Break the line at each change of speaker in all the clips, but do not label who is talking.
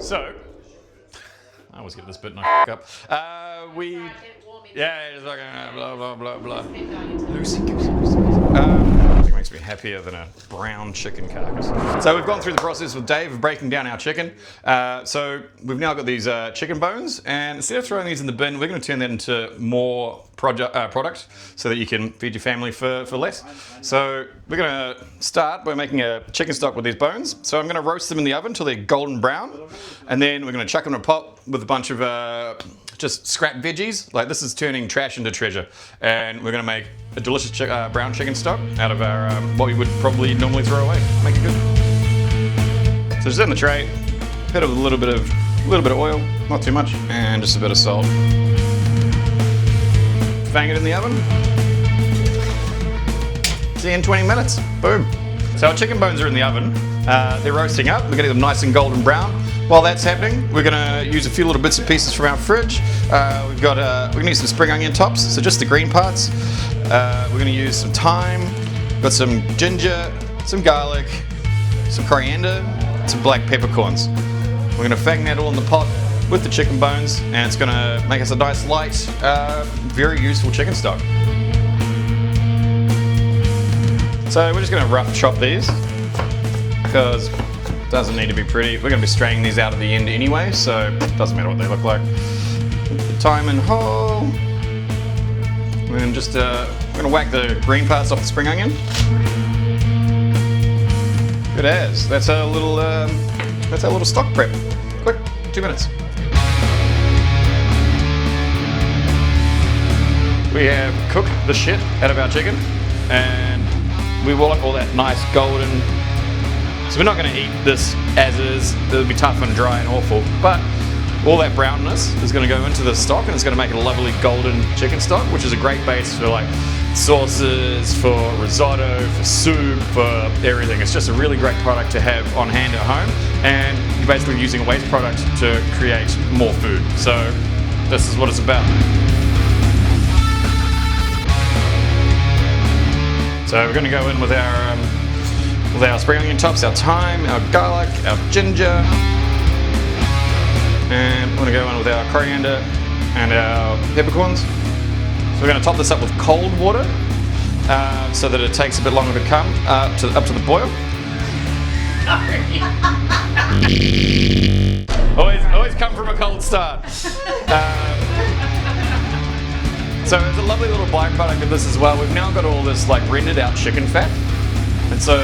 So, I always get this bit and I f**k up. Yeah, it's like blah blah blah blah. Loosey goosey. Nothing makes me happier than a brown chicken carcass. So we've gone through the process with Dave of breaking down our chicken. So we've now got these chicken bones, and instead of throwing these in the bin, we're going to turn that into more product so that you can feed your family for less. So we're going to start by making a chicken stock with these bones. So I'm going to roast them in the oven until they're golden brown, and then we're going to chuck them in a pot with a bunch of just scrap veggies. Like, this is turning trash into treasure, and we're going to make a delicious brown chicken stock out of our what we would probably normally throw away. Make it good. So just in the tray, hit it with a little bit of oil, not too much, and just a bit of salt. Bang it in the oven. See you in 20 minutes. Boom. So our chicken bones are in the oven. They're roasting up. We're getting them nice and golden brown. While that's happening, we're going to use a few little bits and pieces from our fridge. We're going to use some spring onion tops, so just the green parts. We're going to use some thyme. Got some ginger, some garlic, some coriander, some black peppercorns. We're going to fang that all in the pot with the chicken bones, and it's going to make us a nice light, very useful chicken stock. So we're just going to rough chop these because it doesn't need to be pretty. We're going to be straining these out at the end anyway, so it doesn't matter what they look like. Put the thyme in whole, and just we're going to whack the green parts off the spring onion. Good as. That's our little stock prep. Quick, 2 minutes. We have cooked the shit out of our chicken, and we want all that nice golden. So we're not going to eat this as is. It'll be tough and dry and awful, but all that brownness is going to go into the stock, and it's going to make it a lovely golden chicken stock, which is a great base for like sauces, for risotto, for soup, for everything. It's just a really great product to have on hand at home, and you're basically using a waste product to create more food. So this is what it's about. So we're going to go in with our spring onion tops, our thyme, our garlic, our ginger, and we're going to go in with our coriander and our peppercorns. So we're going to top this up with cold water so that it takes a bit longer to come up to the boil. always come from a cold start. So it's a lovely little byproduct of this as well. We've now got all this like rendered out chicken fat, and so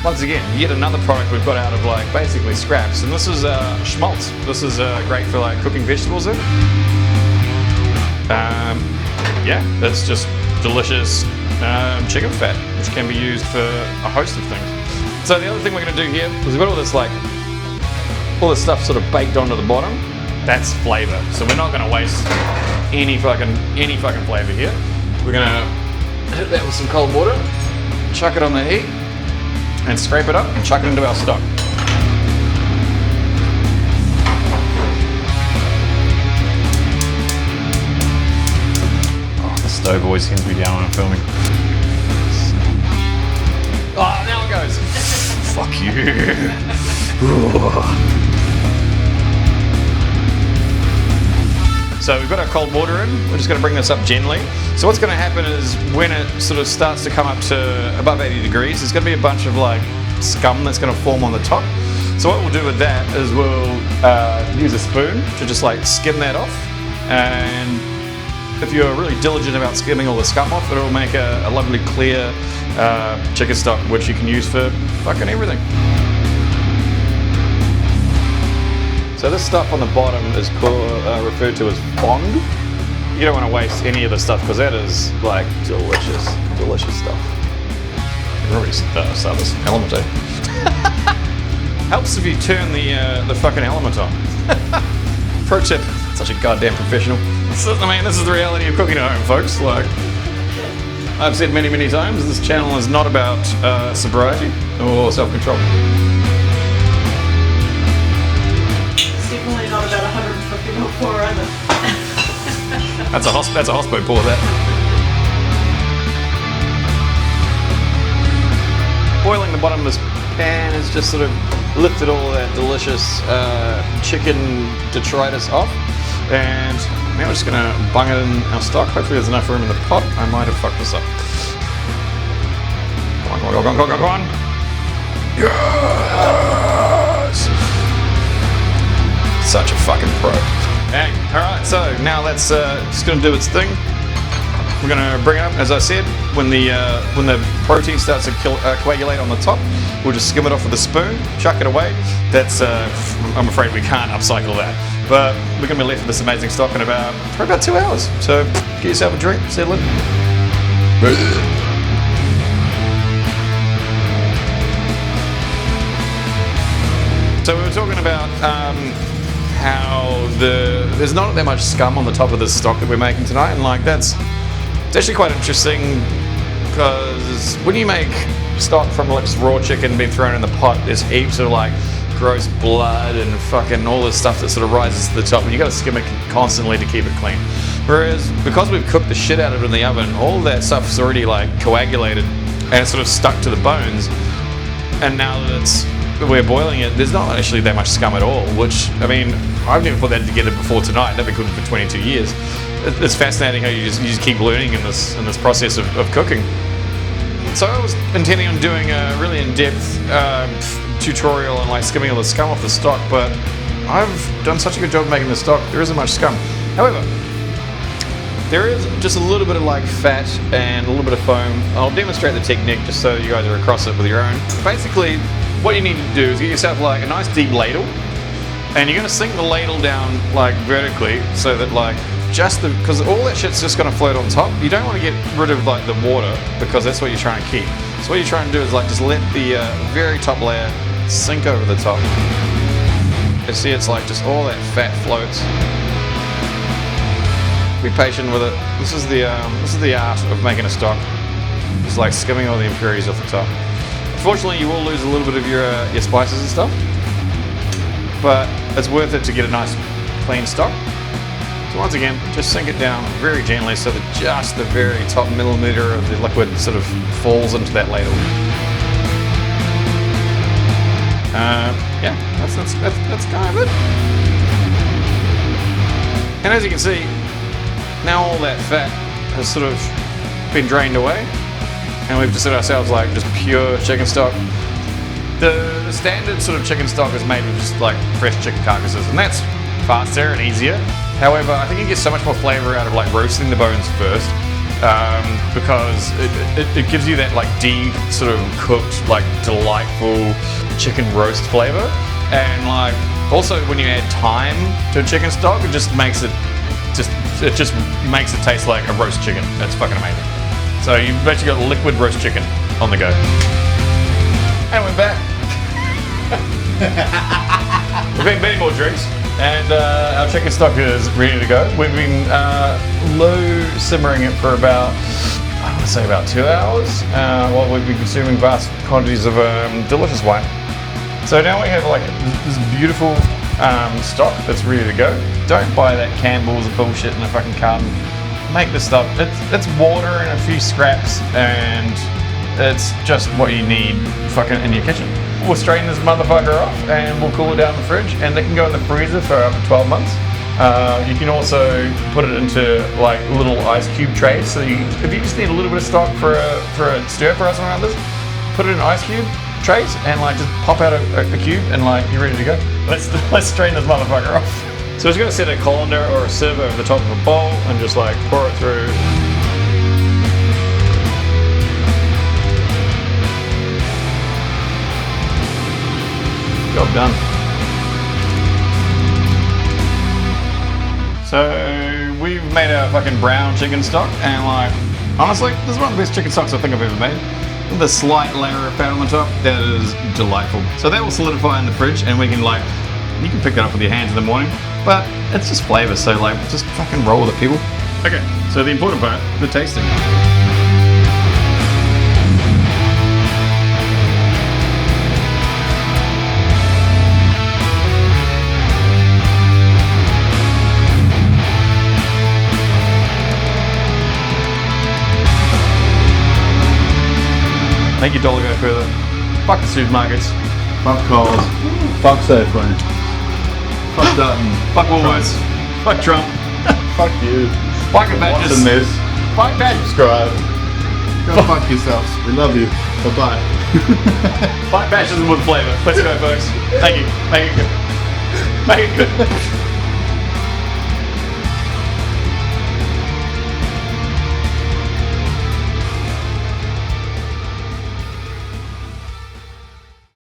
once again, yet another product we've got out of like basically scraps. And this is schmaltz. This is great for like cooking vegetables in. Yeah, it's just delicious chicken fat, which can be used for a host of things. So the other thing we're going to do here is we've got all this stuff sort of baked onto the bottom. That's flavor. So we're not going to waste any fucking flavor here. We're going to hit that with some cold water, chuck it on the heat, and scrape it up and chuck it into our stock. Oh, the stove always sends me down when I'm filming. Oh, now it goes. Fuck you. So we've got our cold water in. We're just going to bring this up gently. So what's going to happen is when it sort of starts to come up to above 80 degrees, there's going to be a bunch of like scum that's going to form on the top. So what we'll do with that is we'll use a spoon to just like skim that off. And if you're really diligent about skimming all the scum off, it'll make a lovely clear chicken stock, which you can use for fucking everything. So this stuff on the bottom is referred to as fond. You don't want to waste any of the stuff because that is like delicious stuff. You can already start this element, eh? Helps if you turn the fucking element on. Pro tip, such a goddamn professional. So, I mean, this is the reality of cooking at home, folks. Like I've said many times, this channel is not about sobriety or self-control.
Definitely not about 150 ml pour either.
That's a hospo pour, that. Boiling the bottom of this pan is just sort of lifted all that delicious chicken detritus off. And now we're just gonna bung it in our stock. Hopefully there's enough room in the pot. I might have fucked this up. Come on, come on, come on, come on. Yes! Such a fucking pro. Hey, alright, so now that's just gonna do its thing. We're gonna bring it up, as I said, when the protein starts to coagulate on the top, we'll just skim it off with a spoon, chuck it away. That's, I'm afraid we can't upcycle that. But we're gonna be left with this amazing stock in probably about 2 hours. So get yourself a drink, settle in. So we were talking about how there's not that much scum on the top of this stock that we're making tonight, and like it's actually quite interesting because when you make stock from like just raw chicken being thrown in the pot, there's heaps of like gross blood and fucking all this stuff that sort of rises to the top, and you got to skim it constantly to keep it clean. Whereas because we've cooked the shit out of it in the oven, all that stuff's already like coagulated and it's sort of stuck to the bones, and now that we're boiling it, there's not actually that much scum at all, which, I mean, I've never put that together before tonight. I've been cooking for 22 years. It's fascinating how you just keep learning in this process of cooking. So I was intending on doing a really in-depth tutorial on like skimming all the scum off the stock, but I've done such a good job of making the stock, there isn't much scum. However, there is just a little bit of like fat and a little bit of foam. I'll demonstrate the technique just so you guys are across it with your own. Basically, what you need to do is get yourself like a nice deep ladle, and you're gonna sink the ladle down like vertically so that like because all that shit's just gonna float on top. You don't want to get rid of like the water because that's what you're trying to keep. So what you're trying to do is like just let the very top layer sink over the top. You see, it's like just all that fat floats. Be patient with it. This is the art of making a stock. It's like skimming all the impurities off the top. Unfortunately, you will lose a little bit of your spices and stuff, but it's worth it to get a nice clean stock. So once again, just sink it down very gently so that just the very top millimeter of the liquid sort of falls into that ladle. Yeah, that's kind of it. And as you can see, now all that fat has sort of been drained away, and we've just set ourselves like just pure chicken stock. The standard sort of chicken stock is made with just like fresh chicken carcasses, and that's faster and easier. However, I think you get so much more flavor out of like roasting the bones first, because it gives you that like sort of cooked, like delightful chicken roast flavor. And like also when you add thyme to a chicken stock, it just makes it taste like a roast chicken. That's fucking amazing. So you've basically got liquid roast chicken on the go. And we're back. We've had many more drinks, and our chicken stock is ready to go. We've been low simmering it for about, I want to say about 2 hours, while we've been consuming vast quantities of delicious wine. So now we have like this beautiful stock that's ready to go. Don't buy that Campbell's bullshit in a fucking carton. Make this stuff. It's water and a few scraps, and it's just what you need fucking in your kitchen. We'll strain this motherfucker off and we'll cool it down in the fridge, and they can go in the freezer for up to 12 months. You can also put it into like little ice cube trays. So if you just need a little bit of stock for a stir fry or something like this, put it in ice cube trays and like just pop out a cube and like you're ready to go. Let's strain this motherfucker off. So it's going to set a colander or a sieve over the top of a bowl and just like pour it through. Job done. So we've made our fucking brown chicken stock, and like honestly, this is one of the best chicken stocks I think I've ever made. With a slight layer of fat on the top, that is delightful. So that will solidify in the fridge, and we can like, you can pick it up with your hands in the morning, but it's just flavor, so like just fucking roll with it, people. Okay, so the important part, the tasting. Make your dollar go further. Fuck the supermarkets.
Fuck cars. Fuck Safeway. Fuck Dutton.
Fuck Woolworths. Fuck Trump.
Fuck you.
Fuck the badges.
Watching this.
Fuck badges.
Subscribe. Go fuck yourselves. We love you. Bye-bye.
Fuck badges with flavor. Let's go, folks. Thank you. Make it good. Make it good.